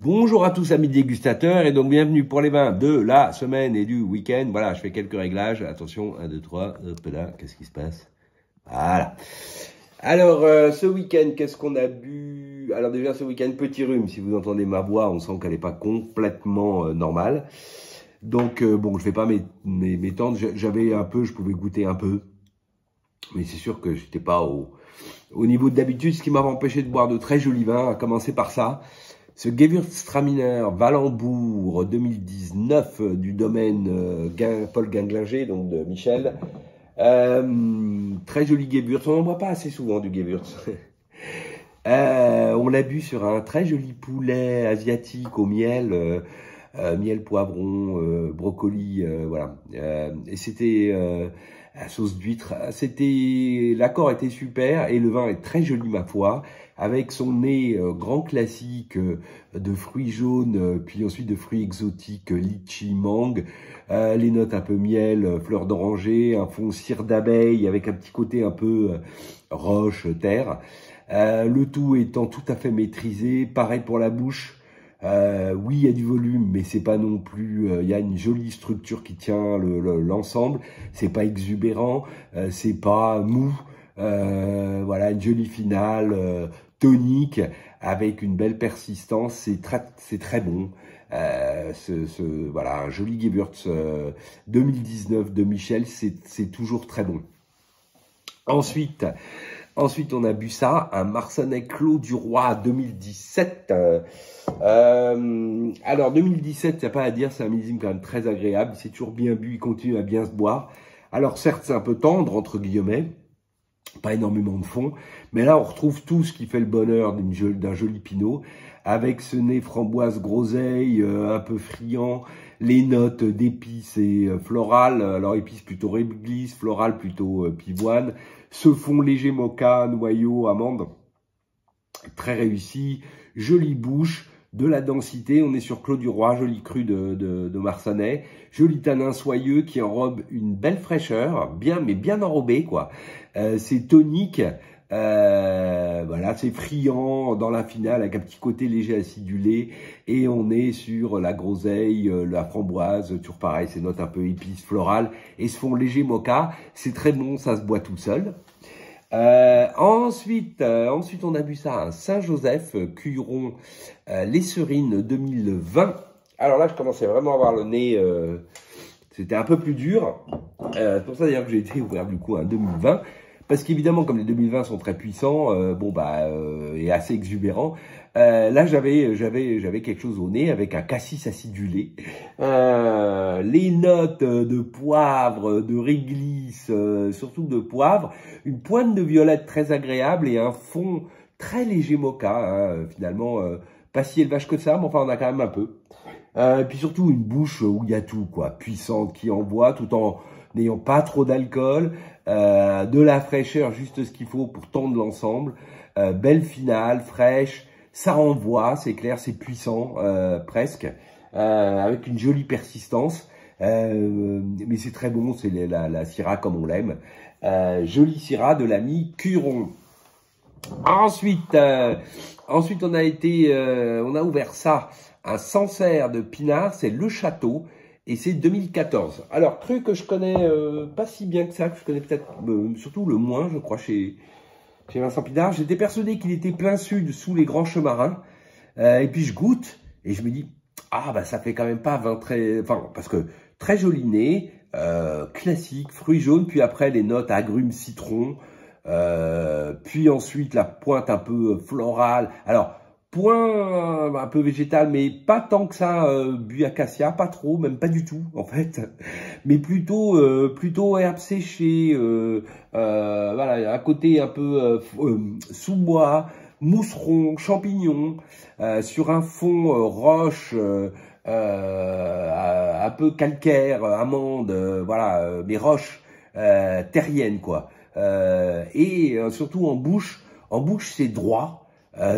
Bonjour à tous amis dégustateurs et donc bienvenue pour les vins de la semaine et du week-end. Voilà, je fais quelques réglages. Attention, 1, 2, 3, hop là, qu'est-ce qui se passe? Voilà. Alors, ce week-end, qu'est-ce qu'on a bu? Alors déjà, ce week-end, petit rhume. Si vous entendez ma voix, on sent qu'elle n'est pas complètement normale. Donc, bon, je vais pas m'étendre. J'avais un peu, je pouvais goûter un peu. Mais c'est sûr que j'étais pas au niveau d'habitude, ce qui m'avait empêché de boire de très jolis vins, à commencer par ça. Ce Gewürztraminer Wallembourg 2019 du domaine Paul Ginglinger, donc de Michel. Très joli Gewürz, on n'en voit pas assez souvent du Gewürz. On l'a bu sur un très joli poulet asiatique au miel, miel, poivron, brocoli, voilà. Et c'était à sauce d'huître. L'accord était super et le vin est très joli ma foi, avec son nez grand classique de fruits jaunes, puis ensuite de fruits exotiques, litchi, mangue, les notes un peu miel, fleur d'oranger, un fond cire d'abeille avec un petit côté un peu roche, terre. Le tout étant tout à fait maîtrisé, pareil pour la bouche. Oui, il y a du volume, mais c'est pas non plus. Il y a une jolie structure qui tient l'ensemble. C'est pas exubérant, c'est pas mou. Voilà, une jolie finale tonique avec une belle persistance. C'est très bon. Voilà, un joli Gewürz 2019 de Michel, c'est toujours très bon. Ensuite, on a bu ça, un Marsanais Clos du Roi 2017. Alors 2017, il n'y a pas à dire, c'est un millésime quand même très agréable. C'est toujours bien bu, il continue à bien se boire. Alors certes, c'est un peu tendre, entre guillemets, pas énormément de fond. Mais là, on retrouve tout ce qui fait le bonheur d'un joli pinot. Avec ce nez framboise groseille, un peu friand, les notes d'épices et florales. Alors épices plutôt réglisse, florales plutôt pivoine. Ce fond léger mocha, noyau, amande. Très réussi, jolie bouche, de la densité. On est sur Clos du Roi, joli cru de Marsanais. Joli tanin soyeux qui enrobe une belle fraîcheur, mais bien enrobé quoi. C'est tonique. Voilà, c'est friand dans la finale avec un petit côté léger acidulé et on est sur la groseille, la framboise, toujours pareil, ces notes un peu épices, florales et ce fond léger mocha, c'est très bon, ça se boit tout seul. Ensuite, on a bu ça à Saint-Joseph, Cuilleron, les Serines 2020. Alors là, je commençais vraiment à avoir le nez, c'était un peu plus dur. C'est pour ça d'ailleurs que j'ai été ouvert du coup un 2020. Parce qu'évidemment, comme les 2020 sont très puissants, et assez exubérants, là j'avais quelque chose au nez avec un cassis acidulé. Les notes de poivre, de réglisse, surtout de poivre, une pointe de violette très agréable et un fond très léger mocha, hein, finalement, pas si élevage que ça, mais enfin on a quand même un peu. Et puis surtout une bouche où il y a tout, quoi, puissante, qui envoie tout en n'ayant pas trop d'alcool, de la fraîcheur, juste ce qu'il faut pour tendre l'ensemble, belle finale, fraîche, ça envoie, c'est clair, c'est puissant, presque, avec une jolie persistance, mais c'est très bon, c'est la Syrah comme on l'aime, jolie Syrah de l'ami Curon. Ensuite, on a ouvert ça, un Sancerre de Pinard, c'est Le Château. Et c'est 2014. Alors, cru que je connais pas si bien que ça, que je connais peut-être surtout le moins, je crois, chez Vincent Pinard. J'étais persuadé qu'il était plein sud, sous les grands chemins. Et puis je goûte, et je me dis, ah bah ça fait quand même pas vin très... Enfin, parce que très joli nez, classique, fruits jaunes, puis après les notes agrumes, citron, puis ensuite la pointe un peu florale. Alors, point un peu végétal, mais pas tant que ça, buis acacia, pas trop, même pas du tout en fait, mais plutôt herbes séchées, voilà, un côté un peu sous-bois, mousseron, champignons, sur un fond roche, un peu calcaire, amande, voilà, mais roches terriennes quoi, et surtout en bouche c'est droit.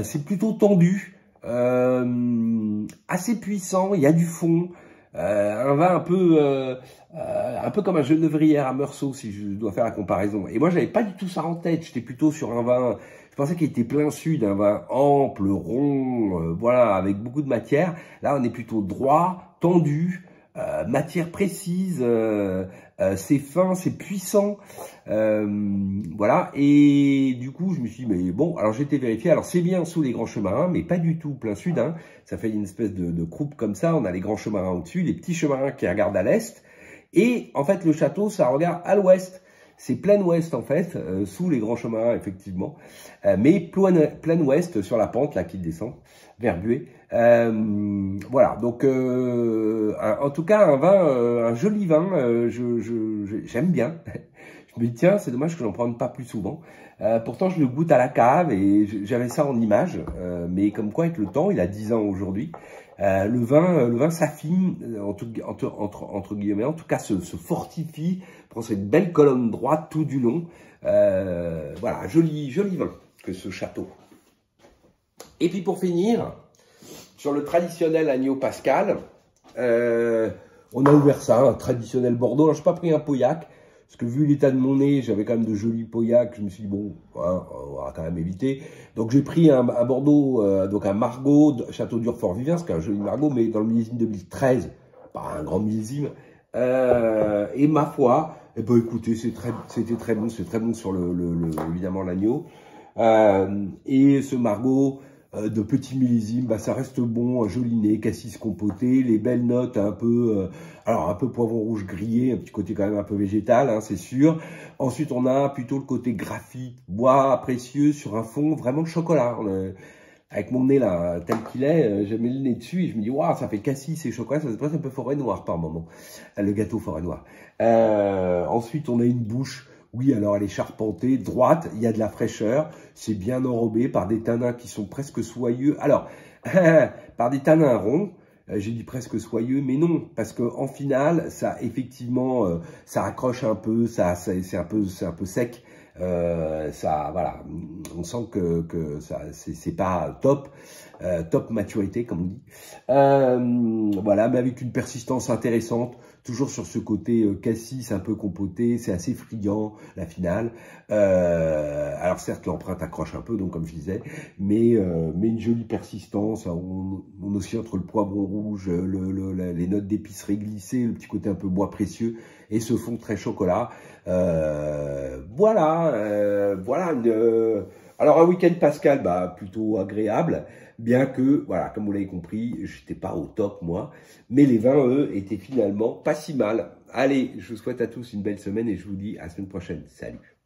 C'est plutôt tendu, assez puissant, il y a du fond, un vin un peu comme un Geneuvrière à Meursault, si je dois faire la comparaison. Et moi, j'avais pas du tout ça en tête, j'étais plutôt sur un vin, je pensais qu'il était plein sud, un vin ample, rond, voilà, avec beaucoup de matière. Là, on est plutôt droit, tendu, matière précise, c'est fin, c'est puissant, voilà. Et du coup, je me suis dit, mais bon, alors j'ai été vérifier. Alors c'est bien sous les Grands Chemins, mais pas du tout plein sud, hein. Ça fait une espèce de croupe comme ça. On a les Grands Chemins au-dessus, les petits chemins qui regardent à l'est. Et en fait, le château, ça regarde à l'ouest. C'est plein ouest en fait, sous les Grands Chemins effectivement, mais plein ouest sur la pente là qui descend vers Buée. Voilà, donc en tout cas un vin, un joli vin, j'aime bien. Je me dis tiens, c'est dommage que j'en prenne pas plus souvent. Pourtant je le goûte à la cave et j'avais ça en image, mais comme quoi avec le temps, il a 10 ans aujourd'hui. Le vin s'affine entre guillemets, en tout cas se fortifie, prend cette belle colonne droite tout du long. Voilà, joli vin que ce château. Et puis pour finir, sur le traditionnel agneau pascal, on a ouvert ça, un traditionnel Bordeaux. Alors je n'ai pas pris un Pauillac, parce que vu l'état de mon nez, j'avais quand même de jolis Pauillac. Je me suis dit, bon, hein, on va quand même éviter. Donc j'ai pris un Bordeaux, donc un Margaux, Château d'Ur-Fort-Vivien, c'est un joli Margaux, mais dans le millésime 2013, pas un grand millésime. Et ma foi, eh ben, écoutez, c'était très bon, c'est très bon sur évidemment l'agneau. Et ce Margaux de petit millésime, bah, ça reste bon, un joli nez, cassis compoté, les belles notes un peu, alors un peu poivron rouge grillé, un petit côté quand même un peu végétal, hein, c'est sûr. Ensuite, on a plutôt le côté graphite, bois précieux sur un fond vraiment de chocolat. Avec mon nez là, tel qu'il est, j'ai mis le nez dessus et je me dis, waouh, ça fait cassis et chocolat, ça se passe un peu forêt noire par moment, le gâteau forêt noire. Ensuite, on a une bouche. Oui, alors elle est charpentée, droite, il y a de la fraîcheur, c'est bien enrobé par des tanins qui sont presque soyeux. Alors, par des tanins ronds, j'ai dit presque soyeux, mais non, parce que en finale, ça effectivement, ça accroche un peu, c'est un peu sec. Ça, voilà, on sent que ça, c'est pas top, top maturité comme on dit. Voilà, mais avec une persistance intéressante, toujours sur ce côté cassis un peu compoté, c'est assez friand la finale. Alors certes l'empreinte accroche un peu, donc comme je disais, mais une jolie persistance. On oscille entre le poivron rouge, les notes d'épicerie glissées, le petit côté un peu bois précieux et ce fond très chocolat. Voilà. Alors un week-end pascal, bah plutôt agréable, bien que, voilà, comme vous l'avez compris, j'étais pas au top moi, mais les vins, eux, étaient finalement pas si mal. Allez, je vous souhaite à tous une belle semaine et je vous dis à la semaine prochaine. Salut.